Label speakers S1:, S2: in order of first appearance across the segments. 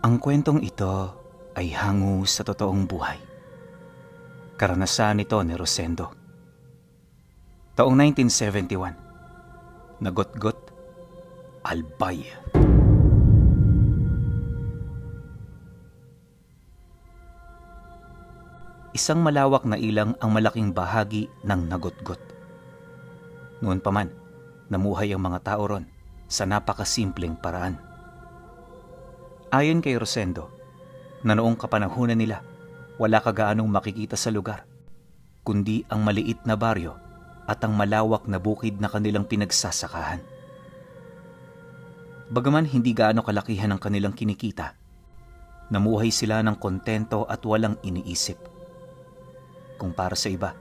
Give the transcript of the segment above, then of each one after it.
S1: Ang kwentong ito ay hango sa totoong buhay. Karanasan nito ni Rosendo. Taong 1971, Nagotgot, Albay. Isang malawak na ilang ang malaking bahagi ng Nagotgot. Noon pa man, namuhay ang mga tao ron sa napakasimpleng paraan. Ayon kay Rosendo, na noong kapanahunan nila, wala kagaanong makikita sa lugar, kundi ang maliit na baryo at ang malawak na bukid na kanilang pinagsasakahan. Bagaman hindi gaano kalakihan ang kanilang kinikita, namuhay sila ng kontento at walang iniisip. Kung para sa iba,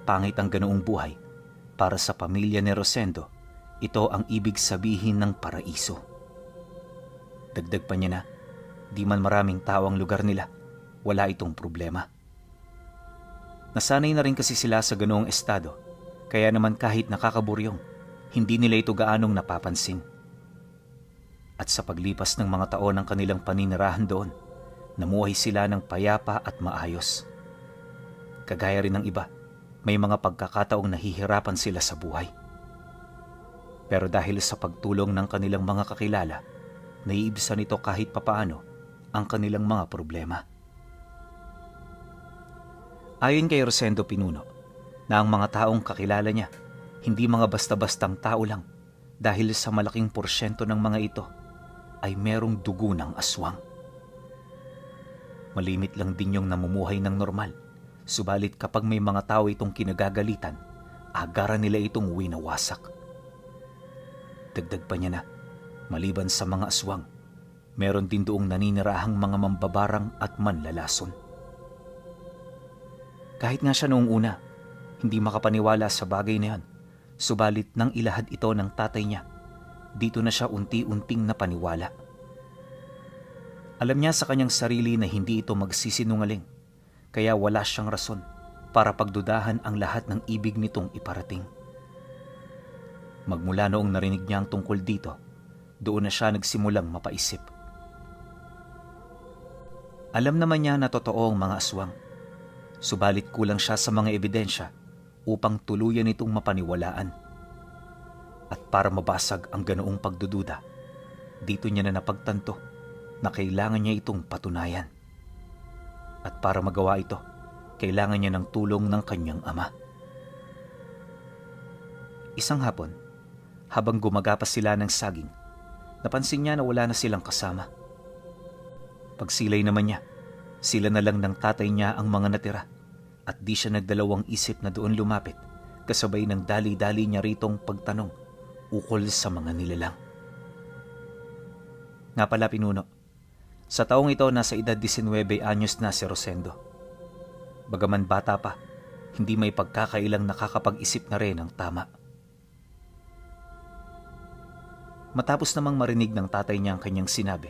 S1: pangit ang ganoong buhay, para sa pamilya ni Rosendo, ito ang ibig sabihin ng paraiso. Dagdag pa niya na, di man maraming tao ang lugar nila, wala itong problema. Nasanay na rin kasi sila sa ganoong estado, kaya naman kahit nakakaburyong, hindi nila ito gaanong napapansin. At sa paglipas ng mga taon ng kanilang paninirahan doon, namuhay sila ng payapa at maayos. Kagaya rin ng iba, may mga pagkakataong nahihirapan sila sa buhay. Pero dahil sa pagtulong ng kanilang mga kakilala, naiibsan nito kahit papaano ang kanilang mga problema. Ayon kay Rosendo Pinuno, na ang mga taong kakilala niya, hindi mga basta-bastang tao lang dahil sa malaking porsyento ng mga ito ay merong dugo ng aswang. Malimit lang din yung namumuhay ng normal, subalit kapag may mga tao itong kinagagalitan, agaran nila itong winawasak. Dagdag pa niya na, maliban sa mga aswang, meron din doong naninirahang mga mambabarang at manlalason. Kahit nga siya noong una, hindi makapaniwala sa bagay na yan, subalit nang ilahad ito ng tatay niya, dito na siya unti-unting napaniwala. Alam niya sa kanyang sarili na hindi ito magsisinungaling, kaya wala siyang rason para pagdudahan ang lahat ng ibig nitong iparating. Magmula noong narinig niya ang tungkol dito, doon na siya nagsimulang mapaisip. Alam naman niya na totoo ang mga aswang, subalit kulang siya sa mga ebidensya upang tuluyan itong mapaniwalaan. At para mabasag ang ganoong pagdududa, dito niya na napagtanto na kailangan niya itong patunayan. At para magawa ito, kailangan niya ng tulong ng kanyang ama. Isang hapon, habang gumagapas sila ng saging, napansin niya na wala na silang kasama. Pagsilay naman niya, sila na lang ng tatay niya ang mga natira at di siya nagdalawang isip na doon lumapit kasabay ng dali-dali niya ritong pagtanong ukol sa mga nilalang. Nga pala Pinuno, sa taong ito nasa edad 19 anyos na si Rosendo. Bagaman bata pa, hindi may pagkakailang nakakapag-isip na rin ng tama. Matapos namang marinig ng tatay niya ang kanyang sinabi,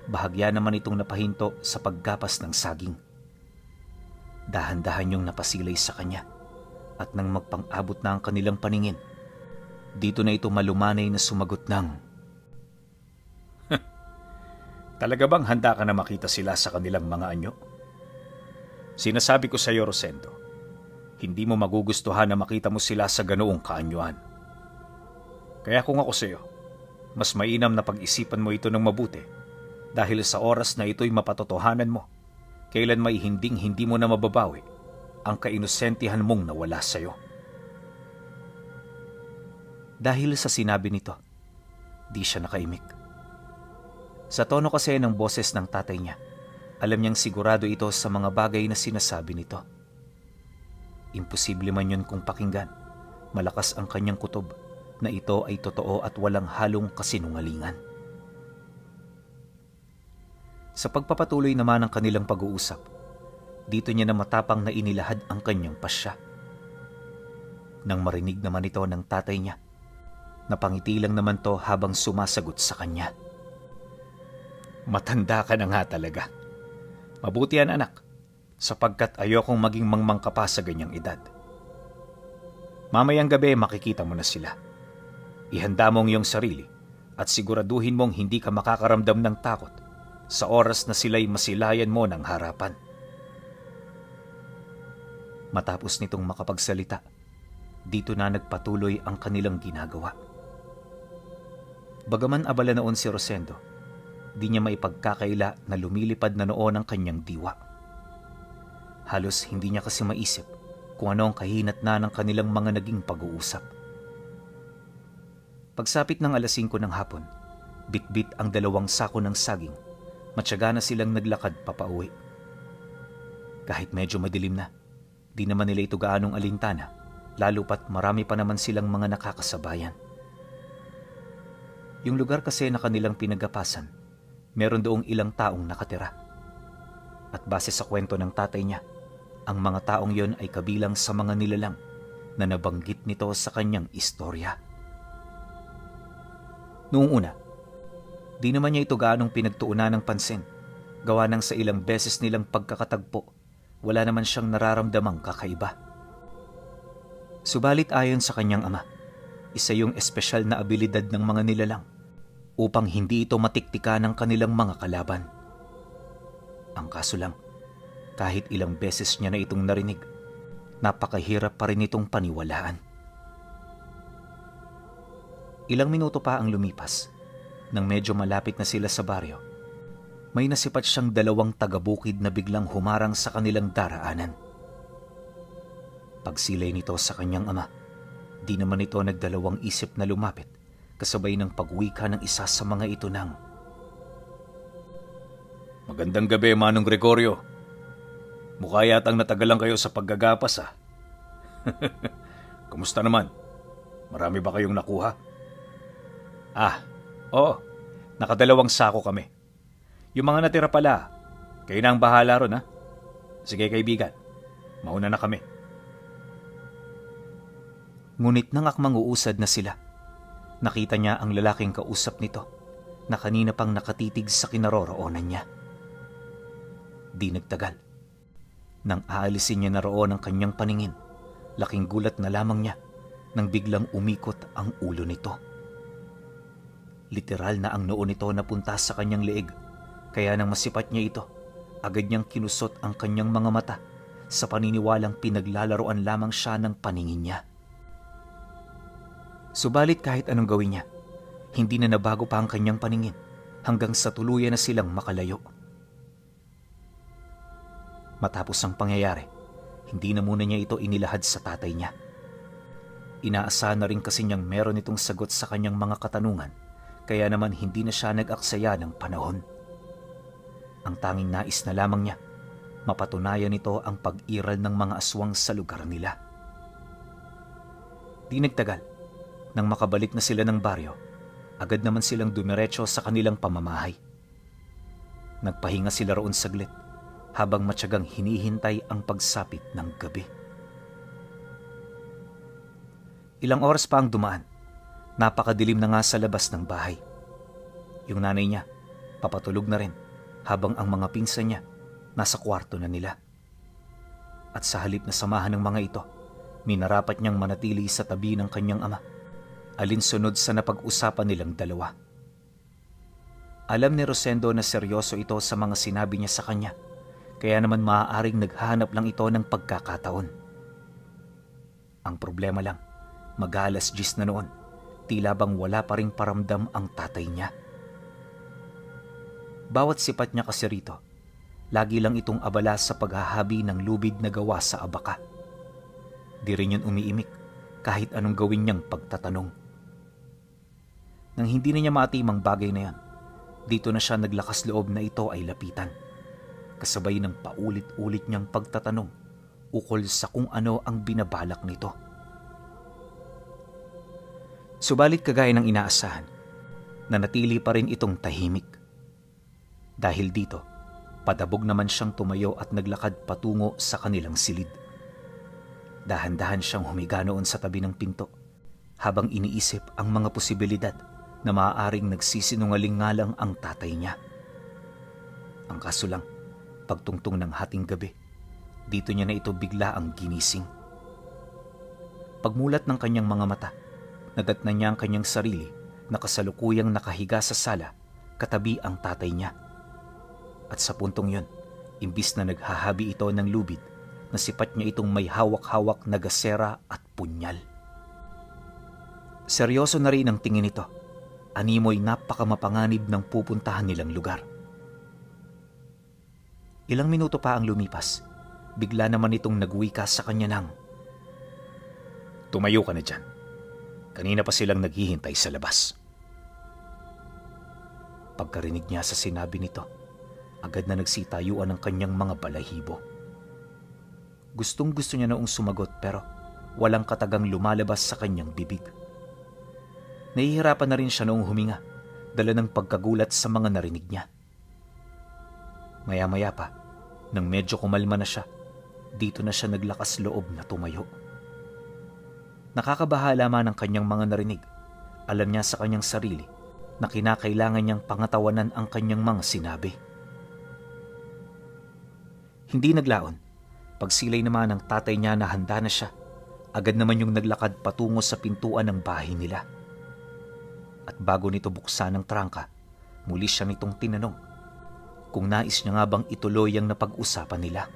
S1: bahagya naman itong napahinto sa paggapas ng saging. Dahan-dahan yung napasilay sa kanya at nang magpang-abot na ang kanilang paningin, dito na ito malumanay na sumagot ng,
S2: Talaga bang handa ka na makita sila sa kanilang mga anyo? Sinasabi ko sa iyo, Rosendo, hindi mo magugustuhan na makita mo sila sa ganoong kaanyuan. Kaya kung ako sa iyo, mas mainam na pag-isipan mo ito ng mabuti dahil sa oras na ito'y mapatotohanan mo, kailan may hindi mo na mababawi ang kainosentihan mong nawala sa iyo.
S1: Dahil sa sinabi nito, di siya nakaimik. Sa tono kasi ng boses ng tatay niya, alam niyang sigurado ito sa mga bagay na sinasabi nito. Imposible man yun kung pakinggan, malakas ang kanyang kutob na ito ay totoo at walang halong kasinungalingan. Sa pagpapatuloy naman ng kanilang pag-uusap, dito niya na matapang na inilahad ang kanyang pasya. Nang marinig naman ito ng tatay niya, napangiti lang naman to habang sumasagot sa kanya.
S2: Matanda ka na nga talaga. Mabuti yan anak, sapagkat ayokong maging mangmangka pa sa ganyang edad. Mamayang gabi makikita mo na sila. Ihanda mo ang iyong sarili at siguraduhin mong hindi ka makakaramdam ng takot sa oras na sila'y masilayan mo ng harapan.
S1: Matapos nitong makapagsalita, dito na nagpatuloy ang kanilang ginagawa. Bagaman abala noon si Rosendo, di niya maipagkakaila na lumilipad na noon ang kanyang diwa. Halos hindi niya kasi maisip kung ano ang kahinat na ng kanilang mga naging pag-uusap. Pagsapit ng 5:00 ng hapon, bitbit ang 2 sako ng saging, matyaga na silang naglakad papauwi. Kahit medyo madilim na, di naman nila ito gaanong alintana, lalo pat marami pa naman silang mga nakakasabayan. Yung lugar kasi na kanilang pinagapasan, meron doong ilang taong nakatira. At base sa kwento ng tatay niya, ang mga taong yon ay kabilang sa mga nilalang na nabanggit nito sa kanyang istorya. Noong una, di naman niya ito gaanong pinagtuunan ng pansin. Gawa ng sa ilang beses nilang pagkakatagpo, wala naman siyang nararamdamang kakaiba. Subalit ayon sa kanyang ama, isa yung espesyal na abilidad ng mga nilalang upang hindi ito matiktika ng kanilang mga kalaban. Ang kaso lang, kahit ilang beses niya na itong narinig, napakahirap pa rin itong paniwalaan. Ilang minuto pa ang lumipas, nang medyo malapit na sila sa baryo, may nasipat siyang 2 taga-bukid na biglang humarang sa kanilang daraanan. Pagsilay nito sa kanyang ama, di naman ito nagdalawang isip na lumapit, kasabay ng pagwika ng isa sa mga ito ng,
S2: "Magandang gabi, Manong Gregorio. Mukha yatang natagalan kayo sa paggagapas, ah." "Kumusta naman? Marami ba kayong nakuha?" Oo. Nakadalawang sako kami. Yung mga natira pala, kayo na ang bahala ron, ha? Sige kaibigan, mauna na kami."
S1: Ngunit nang akmang uusad na sila, nakita niya ang lalaking kausap nito na kanina pang nakatitig sa kinaroroonan niya. Di nagtagal. Nang aalisin niya na roon ang kanyang paningin, laking gulat na lamang niya nang biglang umikot ang ulo nito. Literal na ang noo nito napunta sa kanyang leeg, kaya nang masipat niya ito, agad niyang kinusot ang kanyang mga mata sa paniniwalang pinaglalaroan lamang siya ng paningin niya. Subalit kahit anong gawin niya, hindi na nabago pa ang kanyang paningin hanggang sa tuluyan na silang makalayo. Matapos ang pangyayari, hindi na muna niya ito inilahad sa tatay niya. Inaasahan na rin kasi niyang meron itong sagot sa kanyang mga katanungan, kaya naman hindi na siya nag-aksaya ng panahon. Ang tanging nais na lamang niya, mapatunayan nito ang pag-iral ng mga aswang sa lugar nila. Di nagtagal, nang makabalik na sila ng baryo, agad naman silang dumiretso sa kanilang pamamahay. Nagpahinga sila roon saglit, habang matyagang hinihintay ang pagsapit ng gabi. Ilang oras pa ang dumaan. Napakadilim na nga sa labas ng bahay. Yung nanay niya, papatulog na rin, habang ang mga pinsan niya, nasa kwarto na nila. At sa halip na samahan ng mga ito, minarapat niyang manatili sa tabi ng kanyang ama, alinsunod sa napag-usapan nilang dalawa. Alam ni Rosendo na seryoso ito sa mga sinabi niya sa kanya, kaya naman maaaring naghahanap lang ito ng pagkakataon. Ang problema lang, mag-10 na noon, tila bang wala pa ring paramdam ang tatay niya. Bawat sipat niya kasi rito, lagi lang itong abala sa paghahabi ng lubid na gawa sa abaka. Di rin yun umiimik kahit anong gawin niyang pagtatanong. Nang hindi na niya maatimang bagay na yan, dito na siya naglakas loob na ito ay lapitan, kasabay ng paulit-ulit niyang pagtatanong ukol sa kung ano ang binabalak nito. Subalit kagaya ng inaasahan, nanatili pa rin itong tahimik. Dahil dito, padabog naman siyang tumayo at naglakad patungo sa kanilang silid. Dahan-dahan siyang humiga noon sa tabi ng pinto, habang iniisip ang mga posibilidad na maaaring nagsisinungaling nga lang ang tatay niya. Ang kaso lang, pagtungtong ng hating gabi, dito niya na ito bigla ang ginising. Pagmulat ng kanyang mga mata, nadatnan niya ang kanyang sarili na kasalukuyang nakahiga sa sala katabi ang tatay niya. At sa puntong yon, imbis na naghahabi ito ng lubid, nasipat niya itong may hawak-hawak na gasera at punyal. Seryoso na rin ang tingin nito. Animoy napakamapanganib ng pupuntahan nilang lugar. Ilang minuto pa ang lumipas, bigla naman itong nagwika sa kanya ng,
S2: "Tumayo ka na dyan. Kanina pa silang naghihintay sa labas."
S1: Pagkarinig niya sa sinabi nito, agad na nagsitayuan ang kanyang mga balahibo. Gustong-gusto niya noong sumagot pero walang katagang lumalabas sa kanyang bibig. Nahihirapan na rin siya noong huminga, dala ng pagkagulat sa mga narinig niya. Maya-maya pa, nang medyo kumalma na siya, dito na siya naglakas loob na tumayo. Nakakabahala man ang kanyang mga narinig. Alam niya sa kanyang sarili na kinakailangan niyang pangatawanan ang kanyang mga sinabi. Hindi naglaon. Pagsilay naman ng tatay niya na handa na siya, agad naman yung naglakad patungo sa pintuan ng bahay nila. At bago nito buksan ang trangka, muli siya nitong tinanong kung nais niya nga bang ituloy ang napag-usapan nila.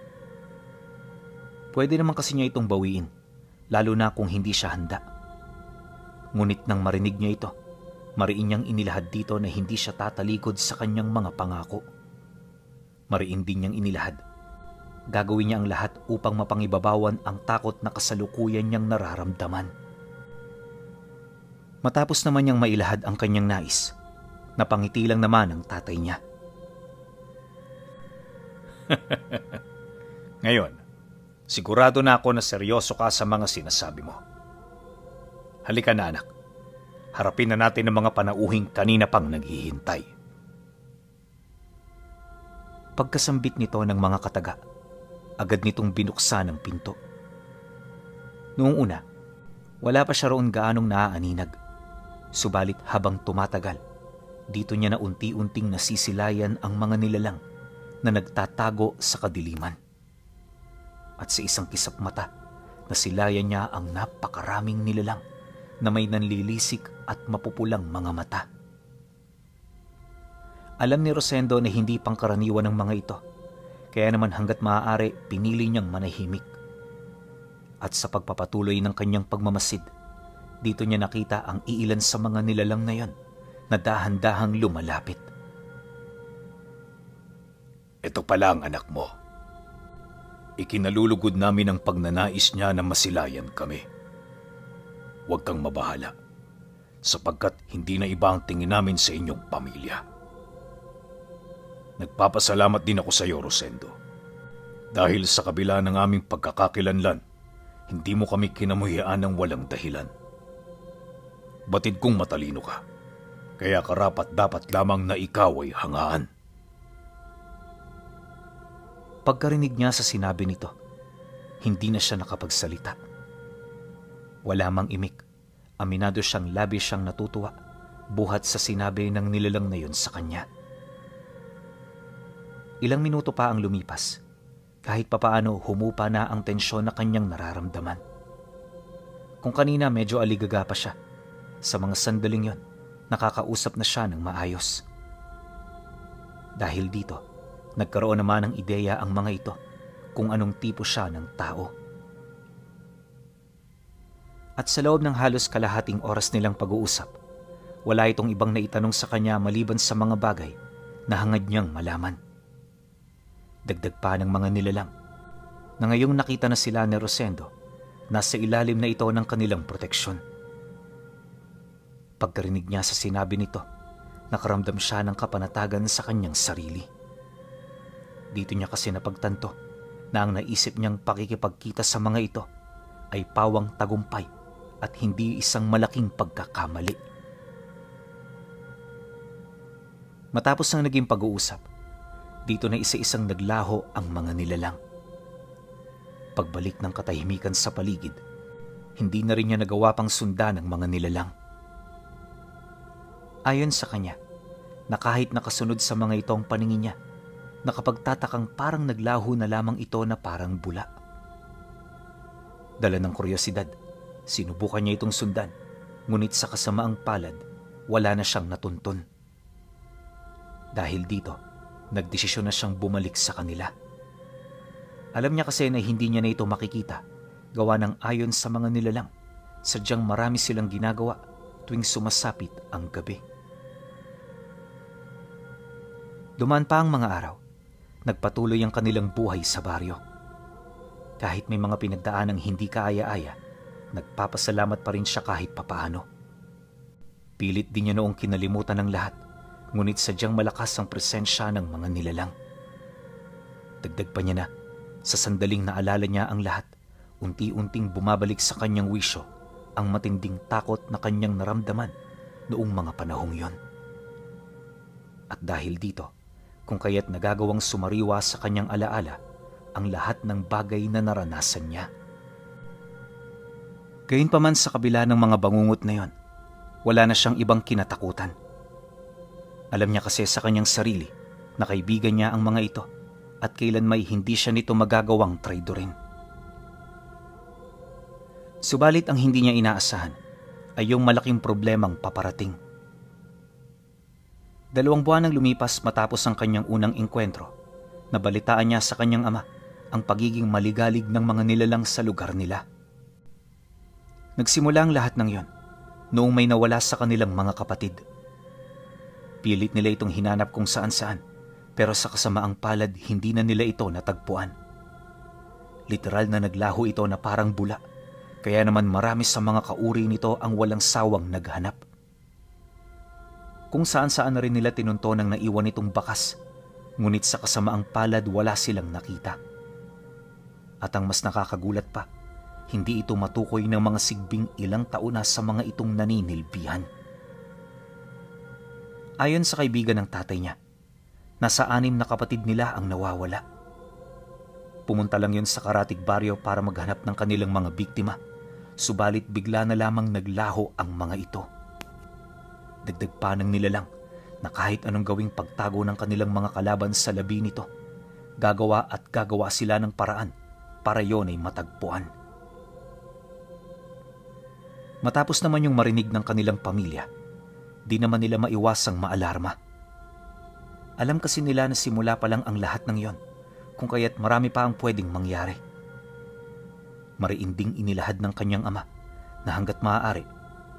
S1: Pwede naman kasi niya itong bawiin, lalo na kung hindi siya handa. Ngunit nang marinig niya ito, mariin niyang inilahad dito na hindi siya tatalikod sa kanyang mga pangako. Mariin din niyang inilahad. Gagawin niya ang lahat upang mapangibabawan ang takot na kasalukuyan niyang nararamdaman. Matapos naman niyang mailahad ang kanyang nais, napangiti lang naman ang tatay niya.
S2: "Ngayon, sigurado na ako na seryoso ka sa mga sinasabi mo. Halika na anak, harapin na natin ang mga panauhing kanina pang naghihintay."
S1: Pagkasambit nito ng mga kataga, agad nitong binuksan ang pinto. Noong una, wala pa siya roon gaanong naaaninag. Subalit habang tumatagal, dito niya na unti-unting nasisilayan ang mga nilalang na nagtatago sa kadiliman. At sa isang kisap mata, nasilayan niya ang napakaraming nilalang na may nanlilisik at mapupulang mga mata. Alam ni Rosendo na hindi pangkaraniwan ng mga ito, kaya naman hanggat maaari pinili niyang manahimik. At sa pagpapatuloy ng kanyang pagmamasid, dito niya nakita ang iilan sa mga nilalang na yon na dahan-dahang lumalapit.
S2: "Ito pala ang anak mo. Ikinalulugod namin ang pagnanais niya na masilayan kami. Huwag kang mabahala, sapagkat hindi na iba ang tingin namin sa inyong pamilya. Nagpapasalamat din ako sa iyo, Rosendo. Dahil sa kabila ng aming pagkakakilanlan, hindi mo kami kinamuhian ng walang dahilan. Batid kong matalino ka, kaya karapat-dapat lamang na ikaw ay hangaan."
S1: Pagkarinig niya sa sinabi nito, hindi na siya nakapagsalita. Wala mang imik, aminado siyang labis siyang natutuwa, buhat sa sinabi ng nilalang na yun sa kanya. Ilang minuto pa ang lumipas, kahit papaano humupa na ang tensyon na kanyang nararamdaman. Kung kanina medyo aligaga pa siya, sa mga sandaling yon, nakakausap na siya ng maayos. Dahil dito, nagkaroon naman ng ideya ang mga ito kung anong tipo siya ng tao. At sa loob ng halos kalahating oras nilang pag-uusap, wala itong ibang naitanong sa kanya maliban sa mga bagay na hangad niyang malaman. Dagdag pa ng mga nilalang na ngayong nakita na sila ni Rosendo, nasa ilalim na ito ng kanilang proteksyon. Pagkarinig niya sa sinabi nito, nakaramdam siya ng kapanatagan sa kanyang sarili. Dito niya kasi napagtanto na ang naisip niyang pakikipagkita sa mga ito ay pawang tagumpay at hindi isang malaking pagkakamali. Matapos ang naging pag-uusap, dito na isa-isang naglaho ang mga nilalang. Pagbalik ng katahimikan sa paligid, hindi na rin niya nagawa pang sundan ng mga nilalang. Ayon sa kanya, na kahit nakasunod sa mga ito ang paningin niya, nakapagtatakang parang naglaho na lamang ito na parang bula. Dala ng kuryosidad, sinubukan niya itong sundan, ngunit sa kasamaang palad, wala na siyang natuntun. Dahil dito, Nagdesisyon na siyang bumalik sa kanila. Alam niya kasi na hindi niya na ito makikita, gawa ng ayon sa mga nilalang, sadyang marami silang ginagawa tuwing sumasapit ang gabi. Dumaan pa ang mga araw, nagpatuloy ang kanilang buhay sa baryo. Kahit may mga pinagdaanang hindi kaaya-aya, nagpapasalamat pa rin siya kahit papaano. Pilit din niya noong kinalimutan ng lahat, ngunit sadyang malakas ang presensya ng mga nilalang. Dagdag pa niya na, sa sandaling naalala niya ang lahat, unti-unting bumabalik sa kanyang wisyo ang matinding takot na kanyang naramdaman noong mga panahong yon. At dahil dito, kung kaya't nagagawang sumariwa sa kanyang alaala ang lahat ng bagay na naranasan niya. Gayunpaman sa kabila ng mga bangungot na yon, wala na siyang ibang kinatakutan. Alam niya kasi sa kanyang sarili na kaibigan niya ang mga ito at kailanmay hindi siya nito magagawang traidorin. Subalit ang hindi niya inaasahan ay yung malaking problemang paparating. 2 buwan nang lumipas matapos ang kanyang unang engkwentro, nabalitaan niya sa kanyang ama ang pagiging maligalig ng mga nilalang sa lugar nila. Nagsimula ang lahat ng yon noong may nawala sa kanilang mga kapatid. Pilit nila itong hinanap kung saan-saan, pero sa kasamaang palad hindi na nila ito natagpuan. Literal na naglaho ito na parang bula, kaya naman marami sa mga kauri nito ang walang sawang naghanap. Kung saan-saan na rin nila tinunto ng naiwan itong bakas, ngunit sa kasamaang palad wala silang nakita. At ang mas nakakagulat pa, hindi ito matukoy ng mga sigbing ilang taon na sa mga itong naninilbihan. Ayon sa kaibigan ng tatay niya, nasa 6 na kapatid nila ang nawawala. Pumunta lang yun sa Karatig Baryo para maghanap ng kanilang mga biktima, subalit bigla na lamang naglaho ang mga ito. Dagdag pa ng nilalang na kahit anong gawing pagtago ng kanilang mga kalaban sa labi nito, gagawa at gagawa sila ng paraan para yon ay matagpuan. Matapos naman yung marinig ng kanilang pamilya, di naman nila maiwasang maalarma. Alam kasi nila na simula pa lang ang lahat ng yon, kung kaya't marami pa ang pwedeng mangyari. Mariinding inilahad ng kanyang ama na hanggat maaari,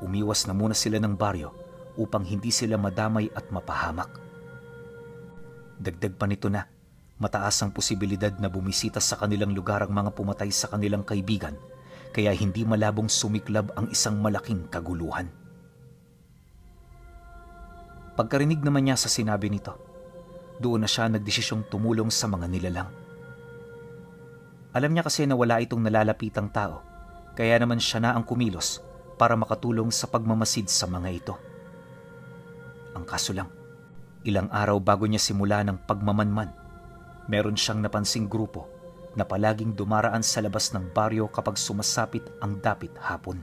S1: umiwas na muna sila ng baryo upang hindi sila madamay at mapahamak. Dagdag pa nito na mataas ang posibilidad na bumisita sa kanilang lugar ang mga pumatay sa kanilang kaibigan, kaya hindi malabong sumiklab ang isang malaking kaguluhan. Pagkarinig naman niya sa sinabi nito, doon na siya nagdesisyong tumulong sa mga nilalang. Alam niya kasi na wala itong nalalapitang tao, kaya naman siya na ang kumilos para makatulong sa pagmamasid sa mga ito. Ang kaso lang, ilang araw bago niya simula ng pagmamanman, meron siyang napansing grupo na palaging dumaraan sa labas ng baryo kapag sumasapit ang dapit hapon.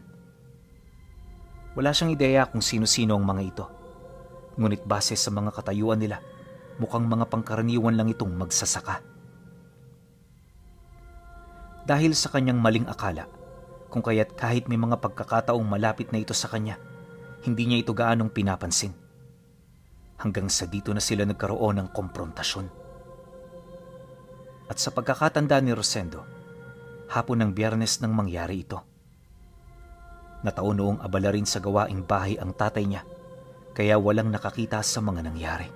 S1: Wala siyang ideya kung sino-sino ang mga ito, ngunit base sa mga katayuan nila, mukhang mga pangkaraniwan lang itong magsasaka. Dahil sa kanyang maling akala, kung kaya't kahit may mga pagkakataong malapit na ito sa kanya, hindi niya ito gaanong pinapansin. Hanggang sa dito na sila nagkaroon ng komprontasyon. At sa pagkakatanda ni Rosendo, hapon ng Biyernes nang mangyari ito. Nataon noong abala rin sa gawaing bahay ang tatay niya, kaya walang nakakita sa mga nangyari.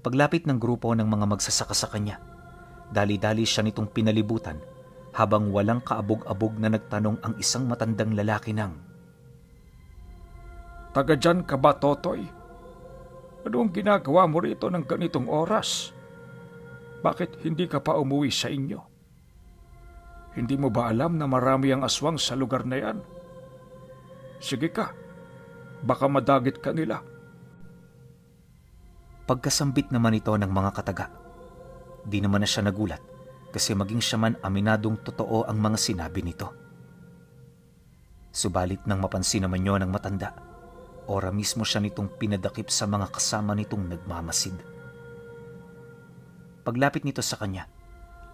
S1: Paglapit ng grupo ng mga magsasaka sa kanya, dali-dali siya nitong pinalibutan habang walang kaabog-abog na nagtanong ang isang matandang lalaki ng,
S2: "Taga dyan ka ba, Totoy? Anong ginagawa mo rito ng ganitong oras? Bakit hindi ka pa umuwi sa inyo? Hindi mo ba alam na marami ang aswang sa lugar na yan? Sige ka, baka madagit ka nila."
S1: Pagkasambit naman ito ng mga kataga, di naman na siya nagulat kasi maging siya man aminadong totoo ang mga sinabi nito. Subalit nang mapansin naman yun ng matanda, ora mismo siya nitong pinadakip sa mga kasama nitong nagmamasid. Paglapit nito sa kanya,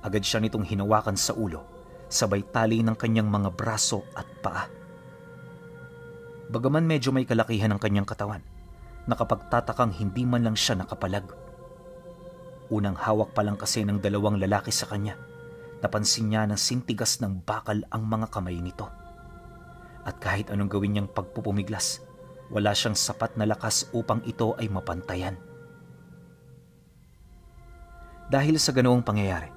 S1: agad siya nitong hinawakan sa ulo, sabay tali ng kanyang mga braso at paa. Bagaman medyo may kalakihan ang kanyang katawan, nakapagtatakang hindi man lang siya nakapalag. Unang hawak pa lang kasi ng dalawang lalaki sa kanya, napansin niya ng sintigas ng bakal ang mga kamay nito. At kahit anong gawin niyang pagpupumiglas, wala siyang sapat na lakas upang ito ay mapantayan. Dahil sa ganoong pangyayari,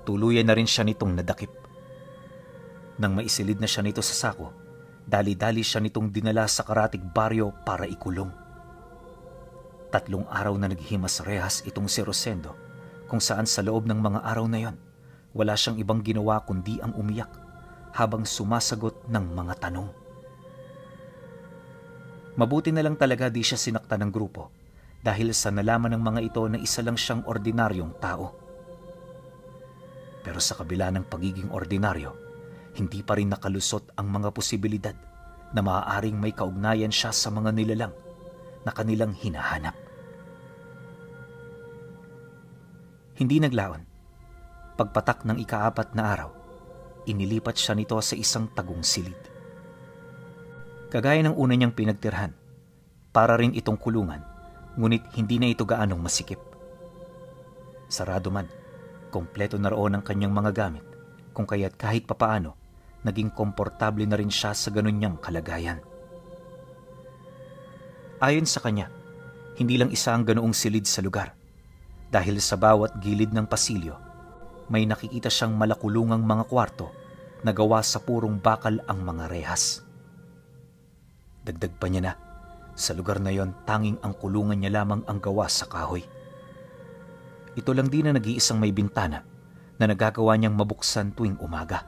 S1: tuluyan na rin siya nitong nadakip. Nang maisilid na siya nito sa sako, dali-dali siya nitong dinala sa karatig baryo para ikulong. 3 araw na naghihimas rehas itong si Rosendo, kung saan sa loob ng mga araw na yon, wala siyang ibang ginawa kundi ang umiyak habang sumasagot ng mga tanong. Mabuti na lang talaga di siya sinaktan ng grupo dahil sa nalaman ng mga ito na isa lang siyang ordinaryong tao. Pero sa kabila ng pagiging ordinaryo, hindi pa rin nakalusot ang mga posibilidad na maaaring may kaugnayan siya sa mga nilalang na kanilang hinahanap. Hindi naglaon. Pagpatak ng ika-4 na araw, inilipat siya nito sa isang tagong silid. Kagaya ng una niyang pinagtirhan, para rin itong kulungan, ngunit hindi na ito gaanong masikip. Sarado man, kompleto na roon ang kanyang mga gamit, kung kaya't kahit papaano, naging komportable na rin siya sa ganun niyang kalagayan. Ayon sa kanya, hindi lang isa ang ganoong silid sa lugar. Dahil sa bawat gilid ng pasilyo, may nakikita siyang malakulungang mga kwarto na gawa sa purong bakal ang mga rehas. Dagdag pa niya na, sa lugar na yon tanging ang kulungan niya lamang ang gawa sa kahoy. Ito lang din na nag-iisang may bintana na nagagawa niyang mabuksan tuwing umaga.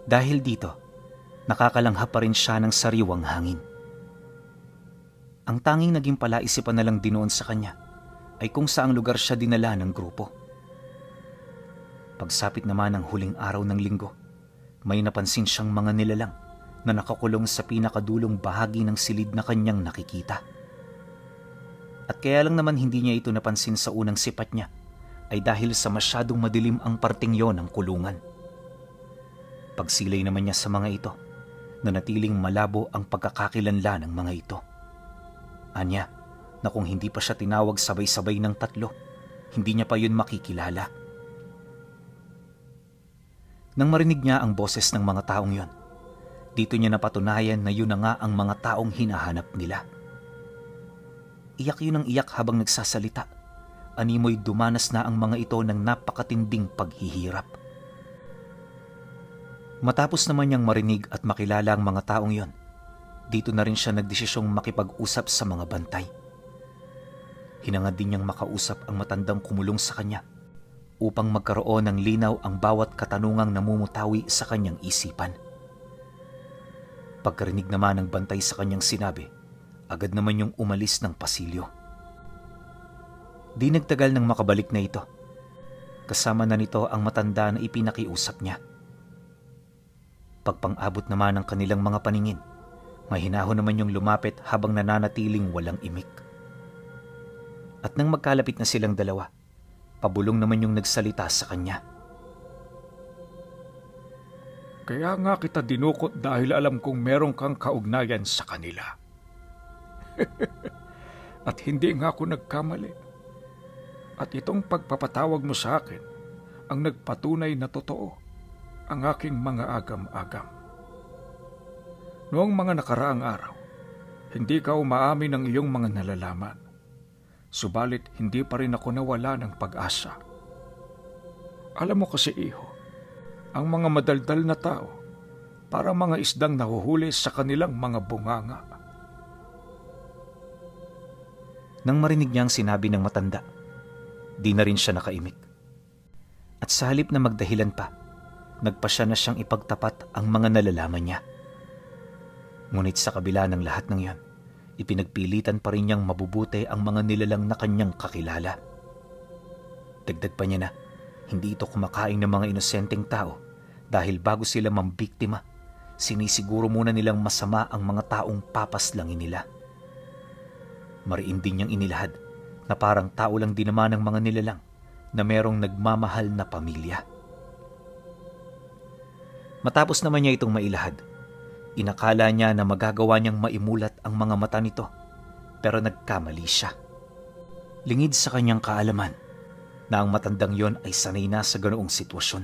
S1: Dahil dito, nakakalangha pa rin siya ng sariwang hangin. Ang tanging naging palaisipan na lang din noon sa kanya ay kung saang lugar siya dinala ng grupo. Pagsapit naman ng huling araw ng linggo, may napansin siyang mga nilalang na nakakulong sa pinakadulong bahagi ng silid na kanyang nakikita. At kaya lang naman hindi niya ito napansin sa unang sipat niya ay dahil sa masyadong madilim ang parting yon ng kulungan. Pagsilay naman niya sa mga ito, nanatiling malabo ang pagkakakilanlan ng mga ito. Anya, na kung hindi pa siya tinawag sabay-sabay ng 3, hindi niya pa yun makikilala. Nang marinig niya ang boses ng mga taong yon, dito niya napatunayan na yun na nga ang mga taong hinahanap nila. Iyak yun ang iyak habang nagsasalita. Animoy dumanas na ang mga ito ng napakatinding paghihirap. Matapos naman niyang marinig at makilala ang mga taong yon, dito na rin siya nagdesisyong makipag-usap sa mga bantay. Hinangad din niyang makausap ang matandang kumulong sa kanya upang magkaroon ng linaw ang bawat katanungang namumutawi sa kanyang isipan. Pagkarinig naman ng bantay sa kanyang sinabi, agad naman yung umalis ng pasilyo. Di nagtagal nang makabalik na ito. Kasama na nito ang matanda na ipinakiusap niya. Pagpang-abot naman ng kanilang mga paningin, mahinahon naman yung lumapit habang nananatiling walang imik. At nang magkalapit na silang dalawa, pabulong naman yung nagsalita sa kanya.
S2: Kaya nga kita dinukot dahil alam kong meron kang kaugnayan sa kanila. At hindi nga ako nagkamali. At itong pagpapatawag mo sa akin ang nagpatunay na totoo ang aking mga agam-agam. Noong mga nakaraang araw, hindi ka umaamin ng iyong mga nalalaman. Subalit hindi pa rin ako nawala ng pag-asa. Alam mo kasi, iho, ang mga madaldal na tao para mga isdang nahuhuli sa kanilang mga bunganga.
S1: Nang marinig niya ang sinabi ng matanda, di na rin siya nakaimik. At sa halip na magdahilan pa, nagpasya na siyang ipagtapat ang mga nalalaman niya. Ngunit sa kabila ng lahat ng iyon, ipinagpilitan pa rin niyang mabubuti ang mga nilalang na kanyang kakilala. Dagdag pa niya na, hindi ito kumakain ng mga inosenteng tao dahil bago sila mambiktima, sinisiguro muna nilang masama ang mga taong papaslangin nila. Mariin din niyang inilahad na parang tao lang din naman ang mga nilalang na merong nagmamahal na pamilya. Matapos naman niya itong mailahad, Inakala niya na magagawa niyang maimulat ang mga mata nito, pero nagkamali siya. Lingid sa kanyang kaalaman na ang matandang yon ay sanay na sa ganoong sitwasyon.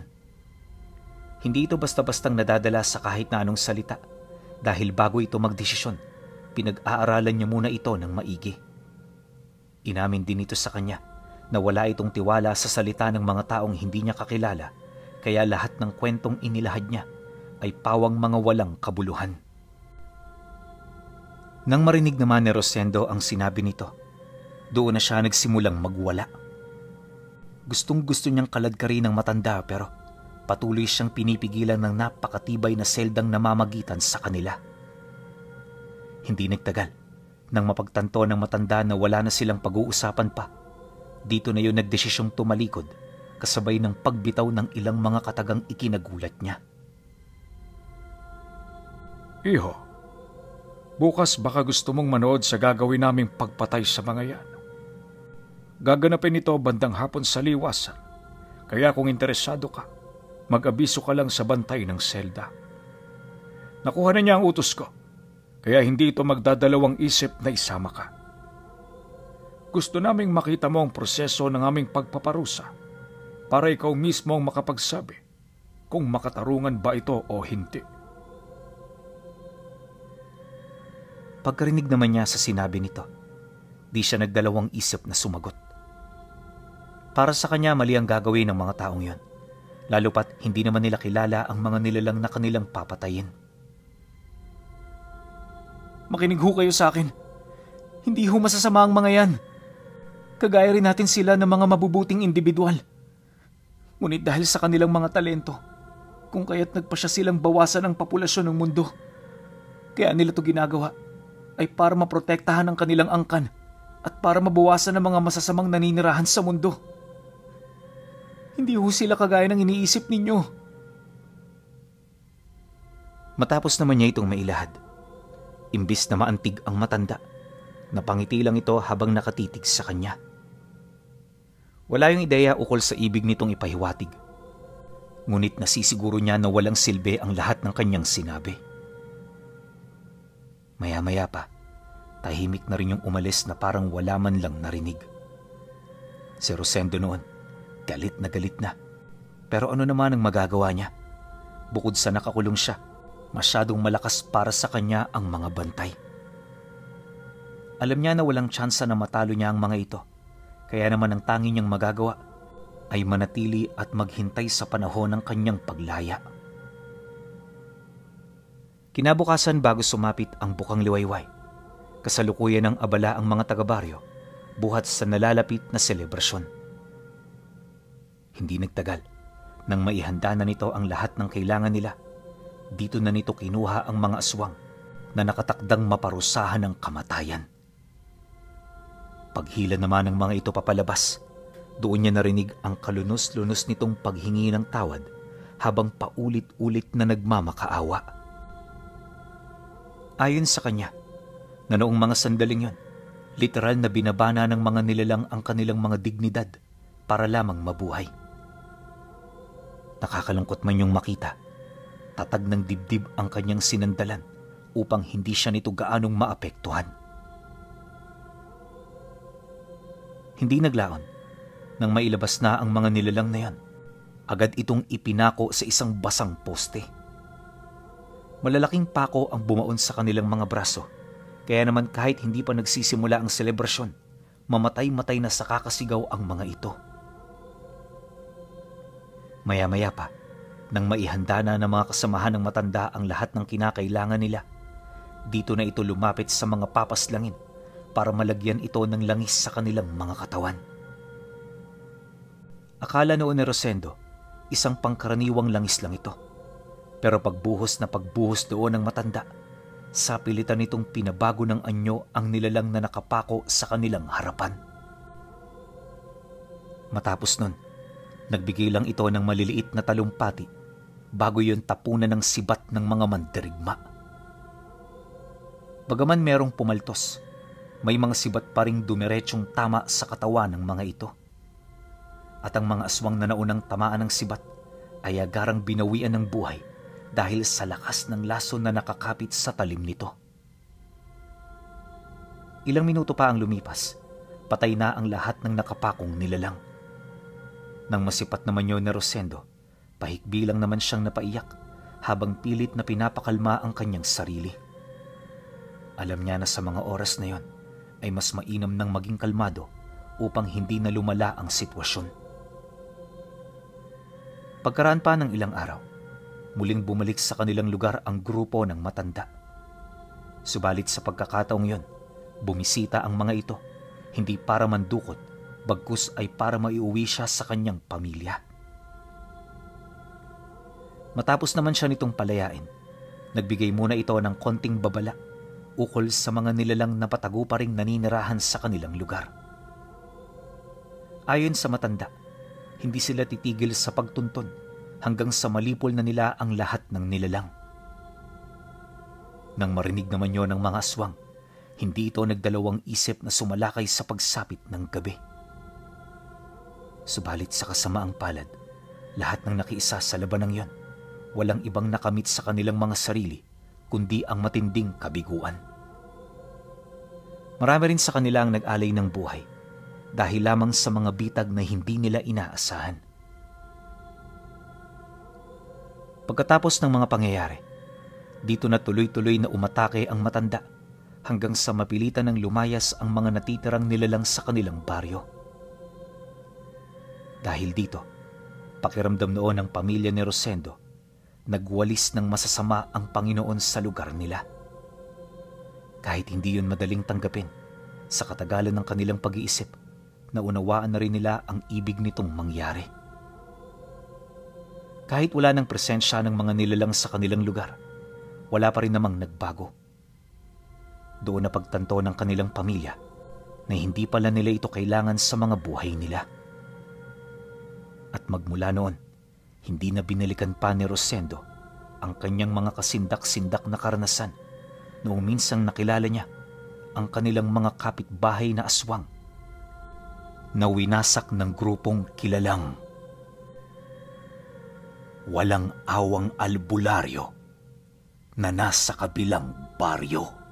S1: Hindi ito basta-bastang nadadala sa kahit na anong salita dahil bago ito magdesisyon, pinag-aaralan niya muna ito ng maigi. Inamin din ito sa kanya na wala itong tiwala sa salita ng mga taong hindi niya kakilala, kaya lahat ng kwentong inilahad niya ay pawang mga walang kabuluhan. Nang marinig naman ni Rosendo ang sinabi nito, doon na siya nagsimulang magwala. Gustong-gusto niyang kaladkarin ng matanda pero patuloy siyang pinipigilan ng napakatibay na seldang namamagitan sa kanila. Hindi nagtagal nang mapagtanto ng matanda na wala na silang pag-uusapan pa. Dito na yun nagdesisyong tumalikod kasabay ng pagbitaw ng ilang mga katagang ikinagulat niya.
S2: Iho, bukas baka gusto mong manood sa gagawin naming pagpatay sa mga yan. Gaganapin ito bandang hapon sa liwasan, kaya kung interesado ka, mag-abiso ka lang sa bantay ng selda. Nakuha na niya ang utos ko, kaya hindi ito magdadalawang isip na isama ka. Gusto naming makita mo ang proseso ng aming pagpaparusa para ikaw mismo ang makapagsabi kung makatarungan ba ito o hindi.
S1: Pagkarinig naman niya sa sinabi nito, di siya nagdalawang isip na sumagot. Para sa kanya mali ang gagawin ng mga taong yon, lalo pat hindi naman nila kilala ang mga nilalang na kanilang papatayin. Makinig ho kayo sa akin. Hindi ho masasama ang mga yan. Kagaya rin natin sila ng mga mabubuting individual. Ngunit dahil sa kanilang mga talento, kung kaya't nagpasya silang bawasan ang populasyon ng mundo, kaya nila ito ginagawa ay para maprotektahan ang kanilang angkan at para mabawasan ang mga masasamang naninirahan sa mundo. Hindi ho sila kagaya ng iniisip ninyo. Matapos naman niya itong mailahad, imbis na maantig ang matanda, napangiti lang ito habang nakatitig sa kanya. Wala yung ideya ukol sa ibig nitong ipahiwatig. Ngunit nasisiguro niya na walang silbi ang lahat ng kanyang sinabi. Maya-maya pa, tahimik na rin yung umalis na parang wala man lang narinig. Si Rosendo noon, galit na. Pero ano naman ang magagawa niya? Bukod sa nakakulong siya, masyadong malakas para sa kanya ang mga bantay. Alam niya na walang tsansa na matalo niya ang mga ito, kaya naman ang tanging niyang magagawa ay manatili at maghintay sa panahon ng kanyang paglaya. Kinabukasan bago sumapit ang bukang liwayway, kasalukuyan ng abala ang mga taga-baryo buhat sa nalalapit na selebrasyon. Hindi nagtagal, nang maihanda na nito ang lahat ng kailangan nila, dito na nito kinuha ang mga aswang na nakatakdang maparusahan ng kamatayan. Paghila naman ng mga ito papalabas, doon niya narinig ang kalunos-lunos nitong paghingi ng tawad habang paulit-ulit na nagmamakaawa. Ayon sa kanya, na noong mga sandaling yon, literal na binabana ng mga nilalang ang kanilang mga dignidad para lamang mabuhay. Nakakalungkot man yung makita, tatag ng dibdib ang kanyang sinandalan upang hindi siya nito gaanong maapektuhan. Hindi naglaon, nang mailabas na ang mga nilalang na yan, agad itong ipinako sa isang basang poste. Malalaking pako ang bumaon sa kanilang mga braso, kaya naman kahit hindi pa nagsisimula ang selebrasyon, mamatay-matay na sa kakasigaw ang mga ito. Maya-maya pa, nang maihanda na ng mga kasamahan ng matanda ang lahat ng kinakailangan nila, dito na ito lumapit sa mga papaslangin para malagyan ito ng langis sa kanilang mga katawan. Akala noon ni Rosendo, isang pangkaraniwang langis lang ito. Pero pagbuhos doon ng matanda, sa pilitan nitong pinabago ng anyo ang nilalang na nakapako sa kanilang harapan. Matapos nun, nagbigay lang ito ng maliliit na talumpati bago yun tapunan ng sibat ng mga mandirigma. Bagaman merong pumaltos, may mga sibat pa ring dumiretsyong tama sa katawan ng mga ito. At ang mga aswang na naunang tamaan ng sibat ay agarang binawian ng buhay dahil sa lakas ng laso na nakakapit sa talim nito. Ilang minuto pa ang lumipas, patay na ang lahat ng nakapakong nilalang. Nang masipat naman yun na Rosendo, pahikbi lang naman siyang napaiyak habang pilit na pinapakalma ang kanyang sarili. Alam niya na sa mga oras na yon ay mas mainam nang maging kalmado upang hindi na lumala ang sitwasyon. Pagkaraan pa ng ilang araw, muling bumalik sa kanilang lugar ang grupo ng matanda. Subalit sa pagkakataong yon, bumisita ang mga ito, hindi para mandukot, bagkus ay para maiuwi siya sa kanyang pamilya. Matapos naman siya nitong palayain, nagbigay muna ito ng konting babala ukol sa mga nilalang na patago pa ring naninirahan sa kanilang lugar. Ayon sa matanda, hindi sila titigil sa pagtunton hanggang sa malipol na nila ang lahat ng nilalang. Nang marinig naman yon ng mga aswang, hindi ito nagdalawang isip na sumalakay sa pagsapit ng gabi. Subalit sa kasamaang palad, lahat ng nakiisa sa labanang yon, walang ibang nakamit sa kanilang mga sarili kundi ang matinding kabiguan. Marami rin sa kanila ang nag-alay ng buhay dahil lamang sa mga bitag na hindi nila inaasahan. Pagkatapos ng mga pangyayari, dito na tuloy-tuloy na umatake ang matanda hanggang sa mapilitan ng lumayas ang mga natitirang nilalang sa kanilang baryo. Dahil dito, pakiramdam noon ng pamilya ni Rosendo, nagwalis ng masasama ang Panginoon sa lugar nila. Kahit hindi yun madaling tanggapin, sa katagalan ng kanilang pag-iisip, naunawaan na rin nila ang ibig nitong mangyari. Kahit wala ng presensya ng mga nilalang sa kanilang lugar, wala pa rin namang nagbago. Doon na pagtanto ng kanilang pamilya na hindi pala nila ito kailangan sa mga buhay nila. At magmula noon, hindi na binalikan pa ni Rosendo ang kanyang mga kasindak-sindak na karanasan noong minsang nakilala niya ang kanilang mga kapitbahay na aswang na winasak ng grupong kilalang walang awang albularyo na nasa kabilang baryo.